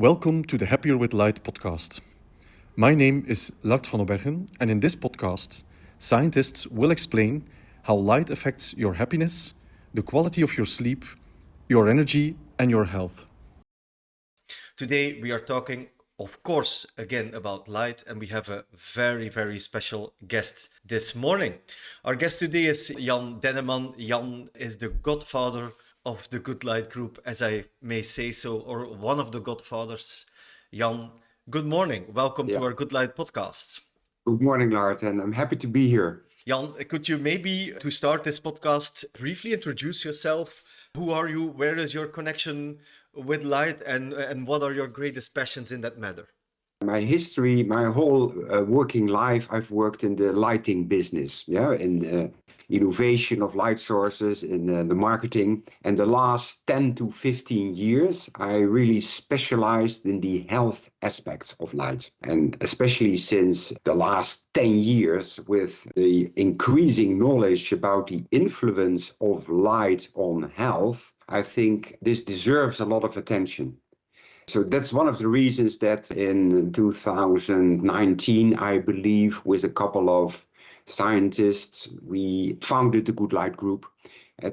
Welcome to the Happier with Light podcast. My name is Lard and in this podcast, scientists will explain how light affects your happiness, the quality of your sleep, your energy, and your health. Today we are talking, of course, again about light, and we have a very, very special guest this morning. Our guest today is Jan Denneman. Jan is the godfather of the Good Light Group, as I may say so, or one of the godfathers. Jan, good morning. Welcome to our Good Light podcast. Good morning, Lard, and I'm happy to be here. Jan, could you maybe, to start this podcast, briefly introduce yourself? Who are you? Where is your connection with light, and what are your greatest passions in that matter? My history, my whole working life, I've worked in the lighting business, in innovation of light sources, in the marketing. And the last 10 to 15 years, I really specialized in the health aspects of light. And especially since the last 10 years, with the increasing knowledge about the influence of light on health, I think this deserves a lot of attention. So that's one of the reasons that in 2019, I believe, with a couple of scientists, we founded the Good Light Group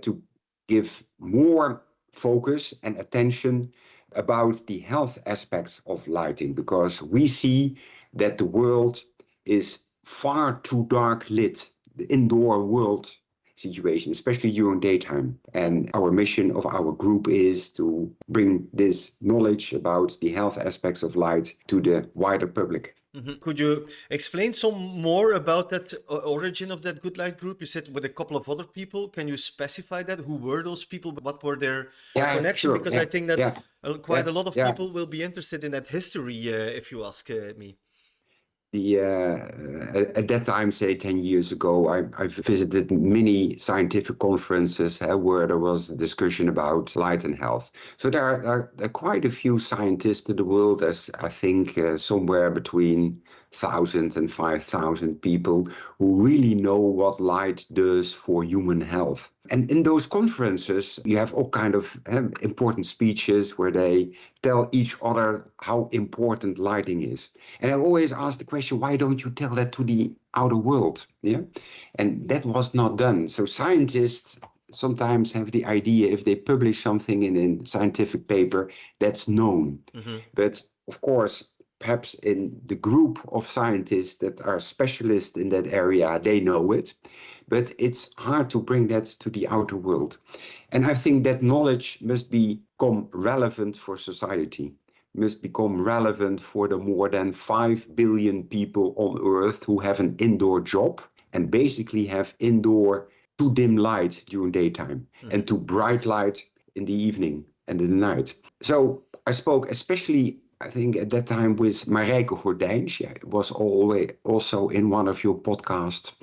to give more focus and attention about the health aspects of lighting, because we see that the world is far too dark lit, the indoor world situation, especially during daytime. And our mission of our group is to bring this knowledge about the health aspects of light to the wider public. Mm-hmm. Could you explain some more about that origin of that Good Light Group? You said with a couple of other people. Can you specify that? Who were those people? What were their connections? Sure. Because I think that quite a lot of people will be interested in that history, if you ask me. At that time, say 10 years ago, I visited many scientific conferences where there was a discussion about light and health. So there are quite a few scientists in the world, as I think somewhere between 1,000 and 5,000 people who really know what light does for human health. And in those conferences, you have all kind of important speeches where they tell each other how important lighting is. And I always ask the question, why don't you tell that to the outer world? Yeah, and that was not done. So scientists sometimes have the idea, if they publish something in a scientific paper, that's known. Mm-hmm. But of course, perhaps in the group of scientists that are specialists in that area, they know it. But it's hard to bring that to the outer world. And I think that knowledge must become relevant for society, must become relevant for the more than 5 billion people on Earth who have an indoor job and basically have indoor too dim light during daytime and too bright light in the evening and in the night. So I spoke especially, I think at that time, with Marijke Gordijn. She was always also in one of your podcasts,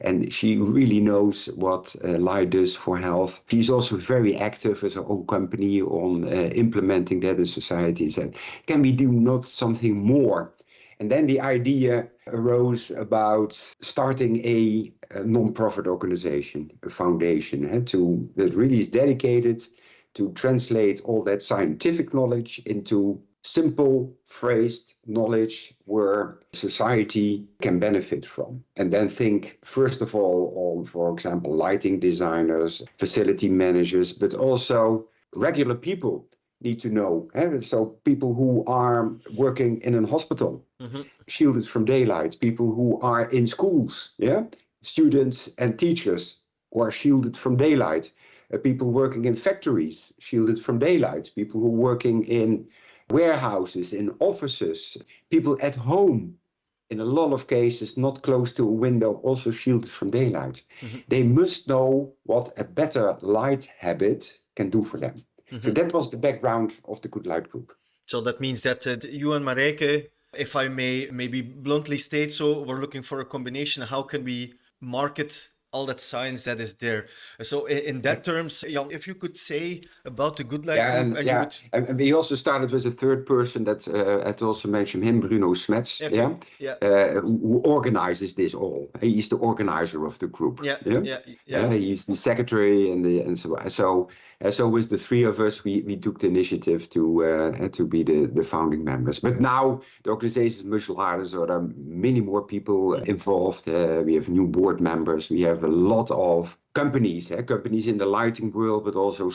and she really knows what light does for health. She's also very active as her own company on implementing that in society. Said, can we do not something more? And then the idea arose about starting a non-profit organization, a foundation, that really is dedicated to translate all that scientific knowledge into simple phrased knowledge where society can benefit from. And then think, first of all, on, for example, lighting designers, facility managers, but also regular people need to know. So people who are working in a hospital, shielded from daylight, people who are in schools, students and teachers who are shielded from daylight, people working in factories, shielded from daylight, people who are working in warehouses, in offices, people at home, in a lot of cases not close to a window, also shielded from daylight. Mm-hmm. They must know what a better light habit can do for them. Mm-hmm. So that was the background of the Good Light Group. So that means that you and Marijke, if I may maybe bluntly state so, we're looking for a combination. How can we market all that science that is there? So in that terms, Jan, if you could say about the Good Light Group. And we also started with a third person that I'd also mentioned him, Bruno Smets, who organizes this all. He's the organizer of the group. He's the secretary and so So with the three of us, we took the initiative to be the founding members. But now the organization is much larger, so there are many more people involved. We have new board members. We have a lot of companies in the lighting world, but also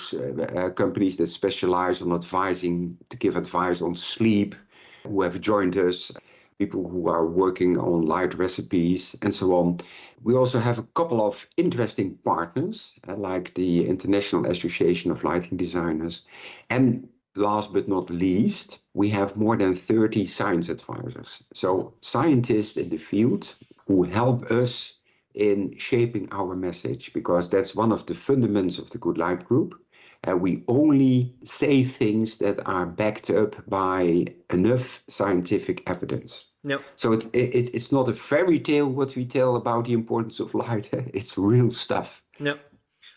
companies that specialize on to give advice on sleep, who have joined us, people who are working on light recipes and so on. We also have a couple of interesting partners, like the International Association of Lighting Designers. And last but not least, we have more than 30 science advisors. So scientists in the field who help us in shaping our message, because that's one of the fundamentals of the Good Light Group. We only say things that are backed up by enough scientific evidence. Yep. So it's not a fairy tale what we tell about the importance of light. It's real stuff. Yeah,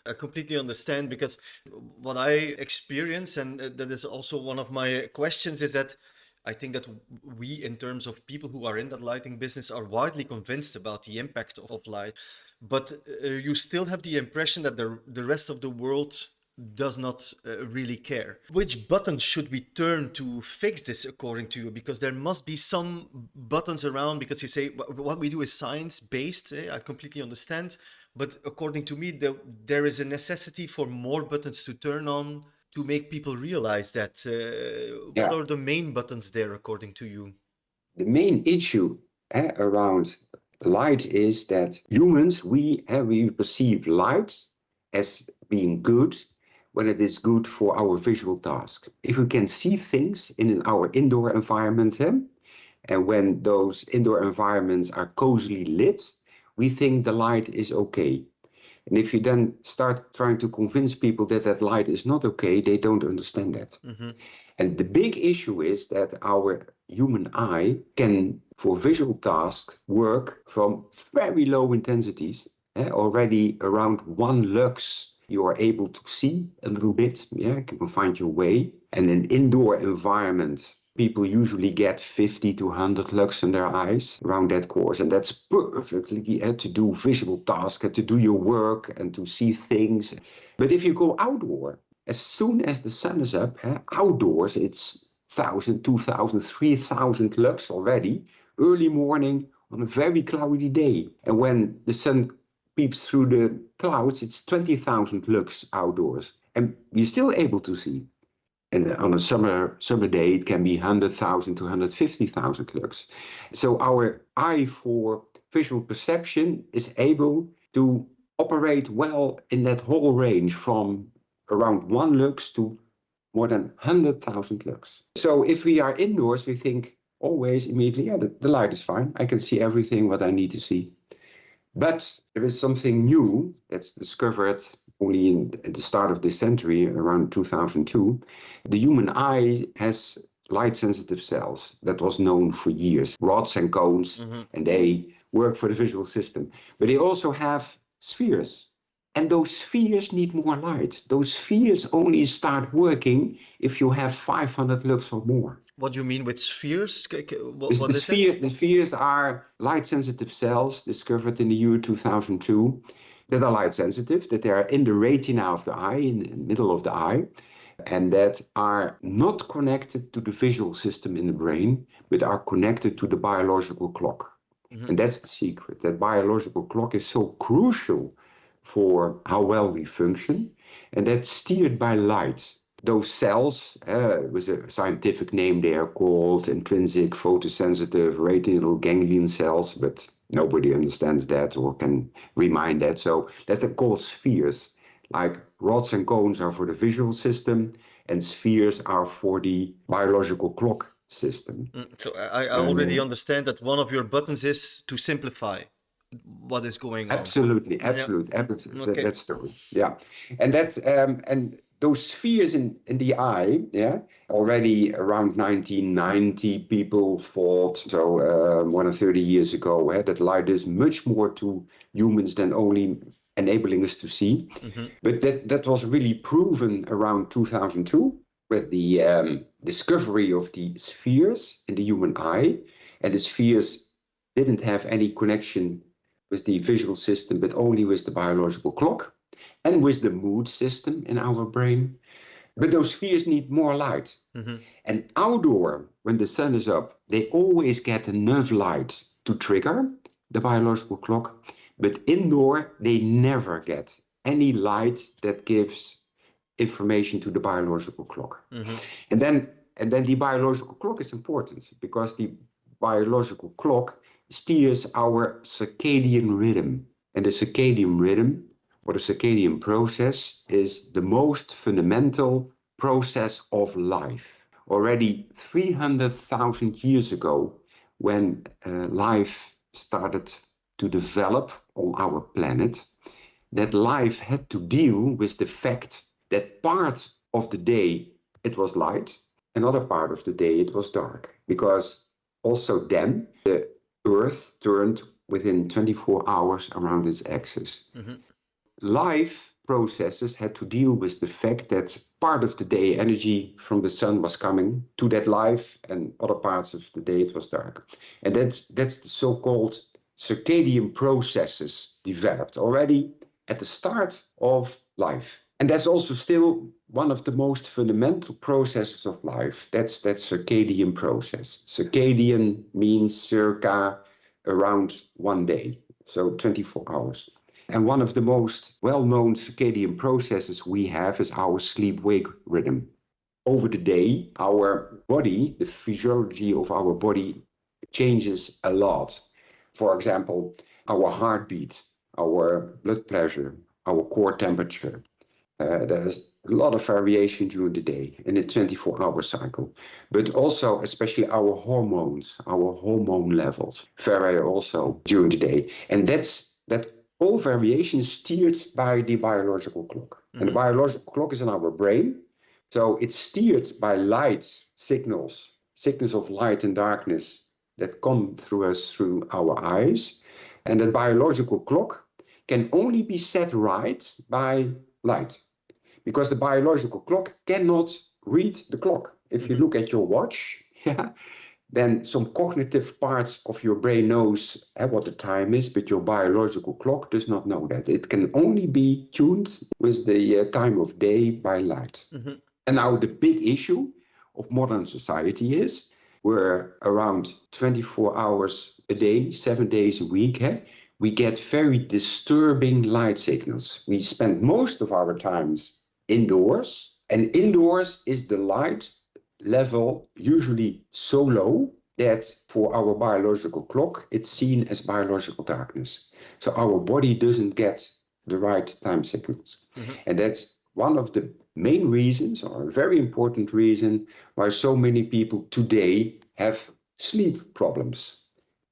I completely understand, because what I experience, and that is also one of my questions, is that I think that we, in terms of people who are in that lighting business, are widely convinced about the impact of light. But you still have the impression that the rest of the world does not really care. Which buttons should we turn to fix this, according to you? Because there must be some buttons around, because you say what we do is science-based. I completely understand. But according to me, there is a necessity for more buttons to turn on to make people realize that. What are the main buttons there, according to you? The main issue around light is that humans, we perceive light as being good when it is good for our visual task. If we can see things in our indoor environment, and when those indoor environments are cozily lit, we think the light is okay. And if you then start trying to convince people that light is not okay, they don't understand that. Mm-hmm. And the big issue is that our human eye can, for visual tasks, work from very low intensities. Already around 1 lux, you are able to see a little bit. You can find your way. And in indoor environment, people usually get 50 to 100 lux in their eyes around that course. And that's perfectly to do visual tasks, to do your work and to see things. But if you go outdoor, as soon as the sun is up, outdoors, it's 1,000, 2,000, 3,000 lux already, early morning on a very cloudy day. And when the sun peeps through the clouds, it's 20,000 lux outdoors. And you're still able to see. And on a summer day, it can be 100,000 to 150,000 lux. So our eye for visual perception is able to operate well in that whole range from around 1 lux to more than 100,000 lux. So if we are indoors, we think always immediately, the light is fine. I can see everything what I need to see. But there is something new that's discovered only in the start of this century, around 2002. The human eye has light-sensitive cells. That was known for years, rods and cones, and they work for the visual system. But they also have spheres. And those spheres need more light. Those spheres only start working if you have 500 lux or more. What do you mean with spheres? The spheres are light-sensitive cells discovered in the year 2002 that are light-sensitive, that they are in the retina of the eye, in the middle of the eye, and that are not connected to the visual system in the brain, but are connected to the biological clock. Mm-hmm. And that's the secret. That biological clock is so crucial for how well we function, and that's steered by light. Those cells, with a scientific name, they are called intrinsic photosensitive retinal ganglion cells, but nobody understands that or can remind that. So that are called spheres. Like rods and cones are for the visual system, and spheres are for the biological clock system. So I already understand that one of your buttons is to simplify what is going on. Absolutely. Okay. That's true. Yeah, and that's and those spheres in the eye, already around 1990, people thought, so more than 30 years ago, that light is much more to humans than only enabling us to see. Mm-hmm. But that was really proven around 2002 with the discovery of the spheres in the human eye. And the spheres didn't have any connection with the visual system, but only with the biological clock. and with the mood system in our brain. But those spheres need more light. And outdoor, when the sun is up, they always get enough light to trigger the biological clock. But indoor, they never get any light that gives information to the biological clock. And then the biological clock is important because the biological clock steers our circadian rhythm. And the circadian rhythm, or the circadian process, is the most fundamental process of life. Already 300,000 years ago, when life started to develop on our planet, that life had to deal with the fact that part of the day it was light, another part of the day it was dark. Because also then the Earth turned within 24 hours around its axis. Life processes had to deal with the fact that part of the day energy from the sun was coming to that life, and other parts of the day it was dark. And that's the so-called circadian processes developed already at the start of life. And that's also still one of the most fundamental processes of life. That's that circadian process. Circadian means circa around 1 day, so 24 hours. And one of the most well-known circadian processes we have is our sleep-wake rhythm. Over the day, our body, the physiology of our body changes a lot. For example, our heartbeat, our blood pressure, our core temperature. There's a lot of variation during the day in a 24-hour cycle. But also, especially our hormones, our hormone levels vary also during the day. And that all variation is steered by the biological clock. And the biological clock is in our brain. So it's steered by light signals of light and darkness that come through us through our eyes. And the biological clock can only be set right by light, because the biological clock cannot read the clock. If you look at your watch, then some cognitive parts of your brain knows what the time is, but your biological clock does not know that. It can only be tuned with the time of day by light. And now the big issue of modern society is we're around 24 hours a day, 7 days a week. We get very disturbing light signals. We spend most of our times indoors, and indoors is the light level usually so low that for our biological clock, it's seen as biological darkness. So our body doesn't get the right time signals. And that's one of the main reasons, or a very important reason, why so many people today have sleep problems.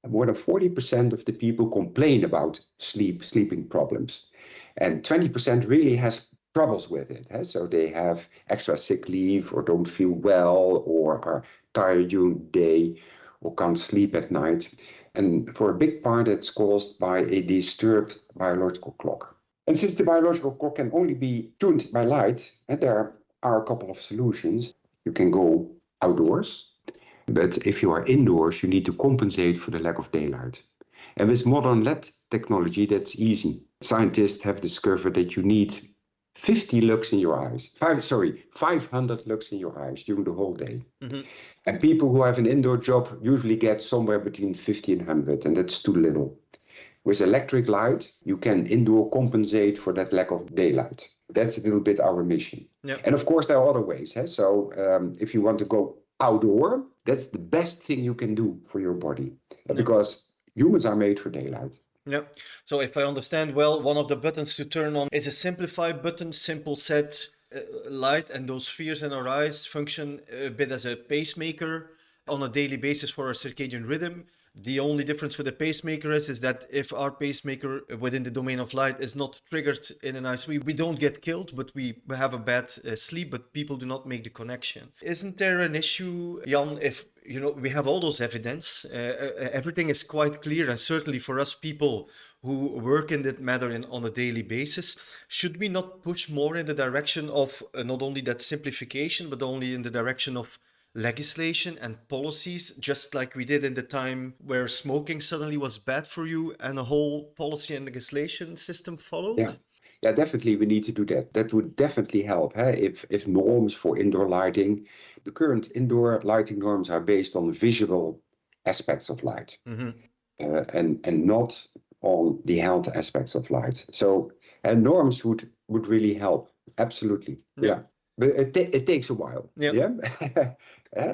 More than 40% of the people complain about sleeping problems. And 20% really has troubles with it. So they have extra sick leave, or don't feel well, or are tired during the day, or can't sleep at night. And for a big part, it's caused by a disturbed biological clock. And since the biological clock can only be tuned by light, and there are a couple of solutions. You can go outdoors, but if you are indoors, you need to compensate for the lack of daylight. And with modern LED technology, that's easy. Scientists have discovered that you need 50 lux in your eyes. 500 lux in your eyes during the whole day. And people who have an indoor job usually get somewhere between 50 and 100, and that's too little. With electric light, you can indoor compensate for that lack of daylight. That's a little bit our mission. And of course, there are other ways. So if you want to go outdoor, that's the best thing you can do for your body, because humans are made for daylight. Yeah. So if I understand well, one of the buttons to turn on is a simplified button, simple set, light, and those spheres in our eyes function a bit as a pacemaker on a daily basis for our circadian rhythm. The only difference with the pacemaker is that if our pacemaker within the domain of light is not triggered in a nice way, we don't get killed, but we have a bad sleep, but people do not make the connection. Isn't there an issue, Jan, if we have all those evidence, everything is quite clear, and certainly for us people who work in that matter on a daily basis, should we not push more in the direction of not only that simplification, but only in the direction of legislation and policies, just like we did in the time where smoking suddenly was bad for you and a whole policy and legislation system followed? Yeah, definitely we need to do that. That would definitely help. If norms for indoor lighting, the current indoor lighting norms are based on visual aspects of light, and not on the health aspects of light. So norms would really help. Absolutely. Yeah. But it takes a while. Yeah. Yeah.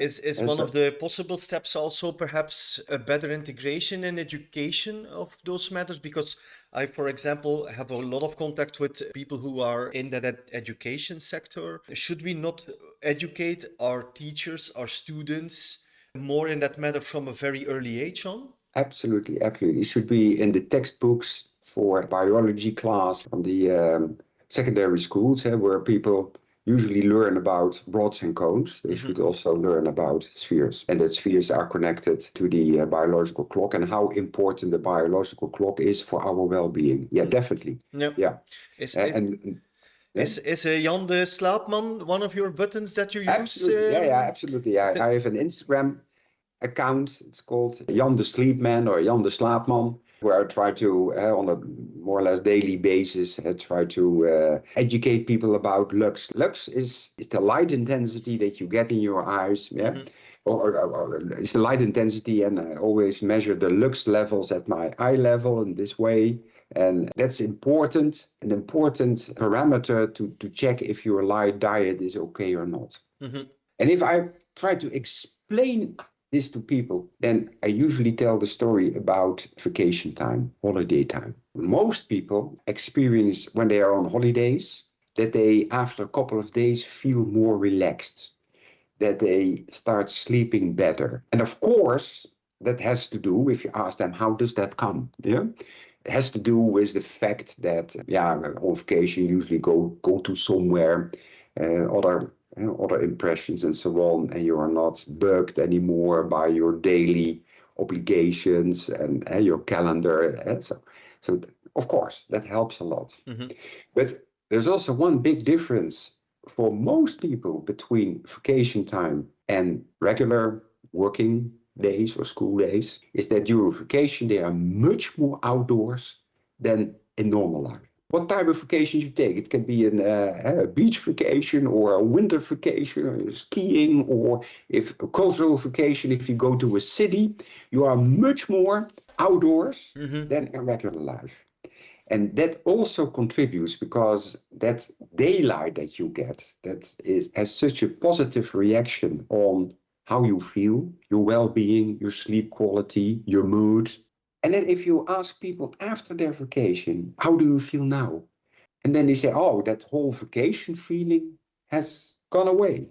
Is And one so of the possible steps also perhaps a better integration and education of those matters? Because I, for example, have a lot of contact with people who are in that education sector. Should we not educate our teachers, our students more in that matter from a very early age on? absolutely, absolutely. It should be in the textbooks for biology class on the secondary schools, where people usually learn about rods and cones. They should also learn about spheres, and that spheres are connected to the biological clock and how important the biological clock is for our well-being. Yeah, definitely. Yeah. Yeah, Is is and yeah, is Jan de Slaapman one of your buttons that you use? absolutely. Yeah, absolutely. I have an Instagram account. It's called Jan de Sleepman or Jan de Slaapman, where I try to, on a more or less daily basis, try to educate people about lux. Lux is the light intensity that you get in your eyes. Yeah. Or it's the light intensity, and I always measure the lux levels at my eye level in this way. And that's important, an important parameter to check if your light diet is okay or not. And if I try to explain this to people, then I usually tell the story about vacation time, holiday time. Most people experience when they are on holidays that they, after a couple of days, feel more relaxed, that they start sleeping better. And of course, that has to do, if you ask them, how does that come? Yeah. It has to do with the fact that, on vacation, you usually go to somewhere, other impressions and so on, and you are not bugged anymore by your daily obligations and your calendar. So of course, that helps a lot. But there's also one big difference for most people between vacation time and regular working days or school days, is that during vacation they are much more outdoors than in normal life. What type of vacation you take? It can be a beach vacation or a winter vacation, or skiing, or if a cultural vacation. If you go to a city, you are much more outdoors than in regular life. And that also contributes because that daylight that you get, has such a positive reaction on how you feel, your well-being, your sleep quality, your mood. And then if you ask people after their vacation, how do you feel now? And then they say, oh, that whole vacation feeling has gone away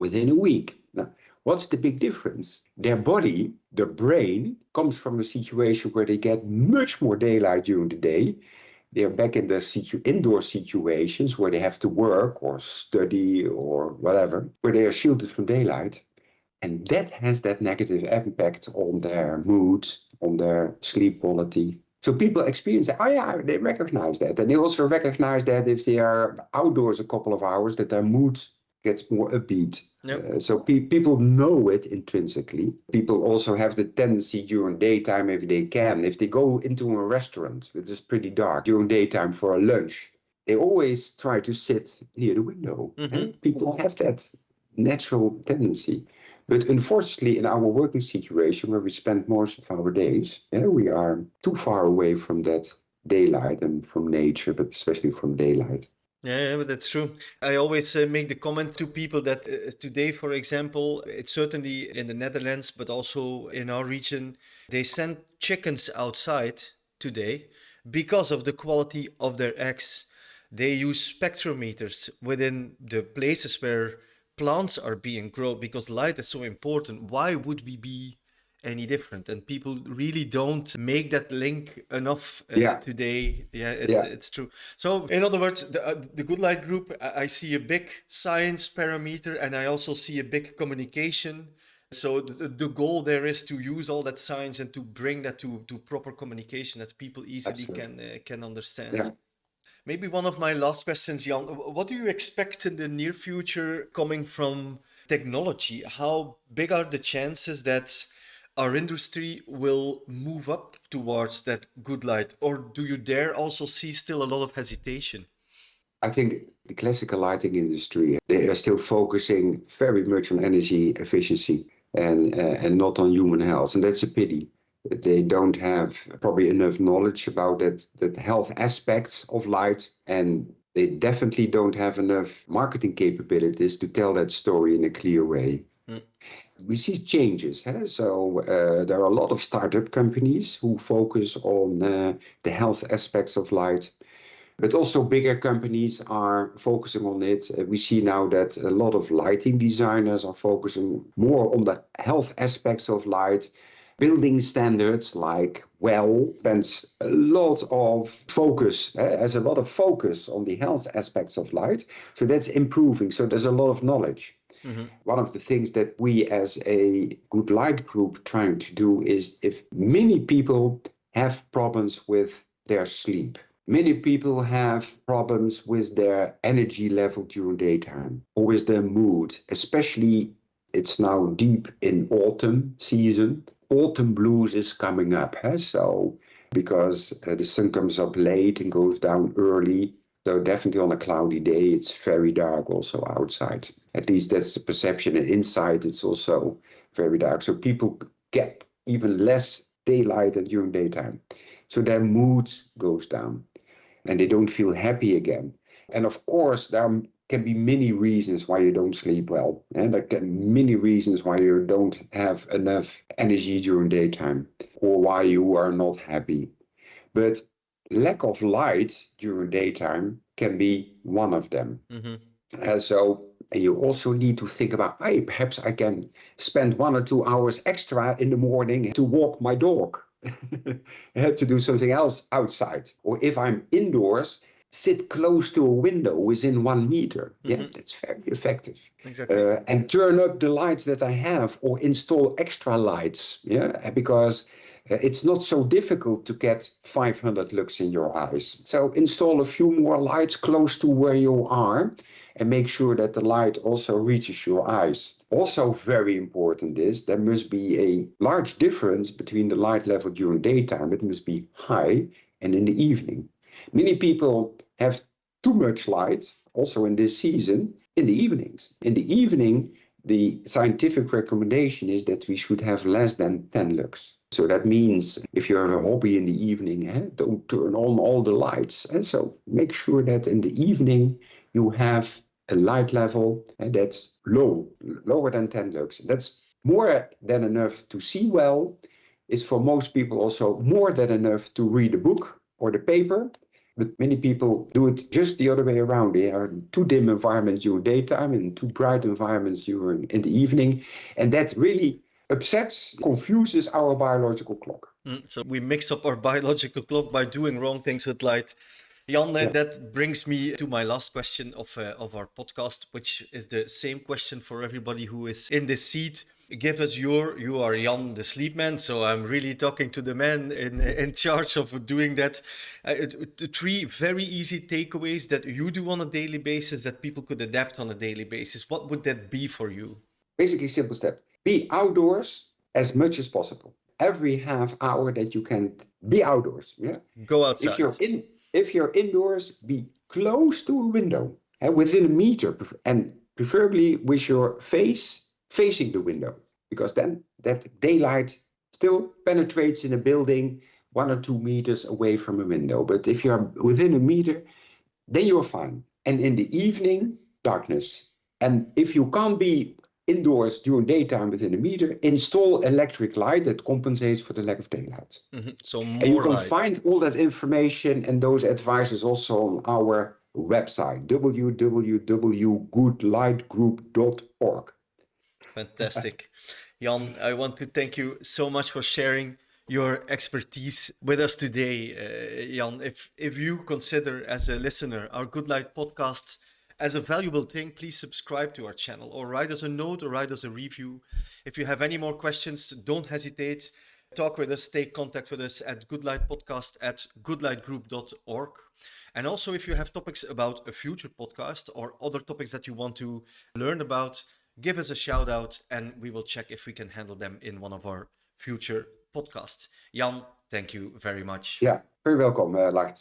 within a week. Now, what's the big difference? Their body, their brain, comes from a situation where they get much more daylight during the day. They're back in the indoor situations where they have to work or study or whatever, where they are shielded from daylight. And that has that negative impact on their mood, on their sleep quality. So people experience that. Oh yeah, they recognize that. And they also recognize that if they are outdoors a couple of hours, that their mood gets more upbeat. So people know it intrinsically. People also have the tendency during daytime, if they can, if they go into a restaurant, which is pretty dark, during daytime for a lunch, they always try to sit near the window. People have that natural tendency. But unfortunately, in our working situation, where we spend most of our days, we are too far away from that daylight and from nature, but especially from daylight. Yeah, but that's true. I always make the comment to people that today, for example, it's certainly in the Netherlands, but also in our region, they send chickens outside today because of the quality of their eggs. They use spectrometers within the places where plants are being grown because light is so important. Why would we be any different? And people really don't make that link enough today. It's true. So in other words, the Good Light Group, I see a big science parameter, and I also see a big communication. So the goal there is to use all that science and to bring that to proper communication that people easily can understand. Maybe one of my last questions, Jan, what do you expect in the near future coming from technology? How big are the chances that our industry will move up towards that good light? Or do you dare also see still a lot of hesitation? I think the classical lighting industry, they are still focusing very much on energy efficiency and not on human health. And that's a pity. They don't have probably enough knowledge about that health aspects of light, and they definitely don't have enough marketing capabilities to tell that story in a clear way. Mm. We see changes. So there are a lot of startup companies who focus on the health aspects of light. But also bigger companies are focusing on it. We see now that a lot of lighting designers are focusing more on the health aspects of light. Building standards like spends a lot of focus, has a lot of focus on the health aspects of light. So that's improving. So there's a lot of knowledge. Mm-hmm. One of the things that we as a Good Light group trying to do is, if many people have problems with their sleep, many people have problems with their energy level during daytime or with their mood, especially it's now deep in autumn season. Autumn blues is coming up. So because the sun comes up late and goes down early. So definitely on a cloudy day, it's very dark also outside. At least that's the perception. And inside, it's also very dark. So people get even less daylight than during daytime. So their mood goes down and they don't feel happy again. And of course, there can be many reasons why you don't sleep well. And there can be many reasons why you don't have enough energy during daytime or why you are not happy. But lack of light during daytime can be one of them. Mm-hmm. So you also need to think about, hey, perhaps I can spend 1 or 2 hours extra in the morning to walk my dog, to do something else outside. Or if I'm indoors, sit close to a window within 1 meter. Mm-hmm. Yeah, that's very effective. Exactly. And turn up the lights that I have or install extra lights. Yeah, because it's not so difficult to get 500 lux in your eyes. So install a few more lights close to where you are and make sure that the light also reaches your eyes. Also very important is there must be a large difference between the light level during daytime. It must be high and in the evening. Many people have too much light, also in this season, in the evenings. In the evening, the scientific recommendation is that we should have less than 10 lux. So that means if you have a hobby in the evening, don't turn on all the lights. So make sure that in the evening you have a light level that's lower than 10 lux. That's more than enough to see well. It's for most people also more than enough to read a book or the paper. But many people do it just the other way around. They are in too dim environments during daytime and too bright environments in the evening. And that really confuses our biological clock. So we mix up our biological clock by doing wrong things with light. Jan, that brings me to my last question of our podcast, which is the same question for everybody who is in this seat. Give us you are Jan, the sleep man, so I'm really talking to the man in charge of doing that. 3 very easy takeaways that you do on a daily basis that people could adapt on a daily basis. What would that be for you? Basically, simple step. Be outdoors as much as possible. Every half hour that you can be outdoors. Yeah. Go outside. If you're indoors, be close to a window and within a meter, and preferably with your face facing the window, because then that daylight still penetrates in a building 1 or 2 meters away from a window. But if you're within a meter, then you're fine. And in the evening, darkness. And if you can't be indoors during daytime within a meter, install electric light that compensates for the lack of daylight. Mm-hmm. So more and you can light. find all that information and those advices also on our website, www.goodlightgroup.org. Fantastic. Jan, I want to thank you so much for sharing your expertise with us today. Jan, if you consider as a listener our Good Light podcast as a valuable thing, please subscribe to our channel or write us a note or write us a review. If you have any more questions, don't hesitate. Talk with us, take contact with us at goodlightpodcast@goodlightgroup.org. And also, if you have topics about a future podcast or other topics that you want to learn about, give us a shout out and we will check if we can handle them in one of our future podcasts. Jan, thank you very much. Yeah, very welcome, Lard.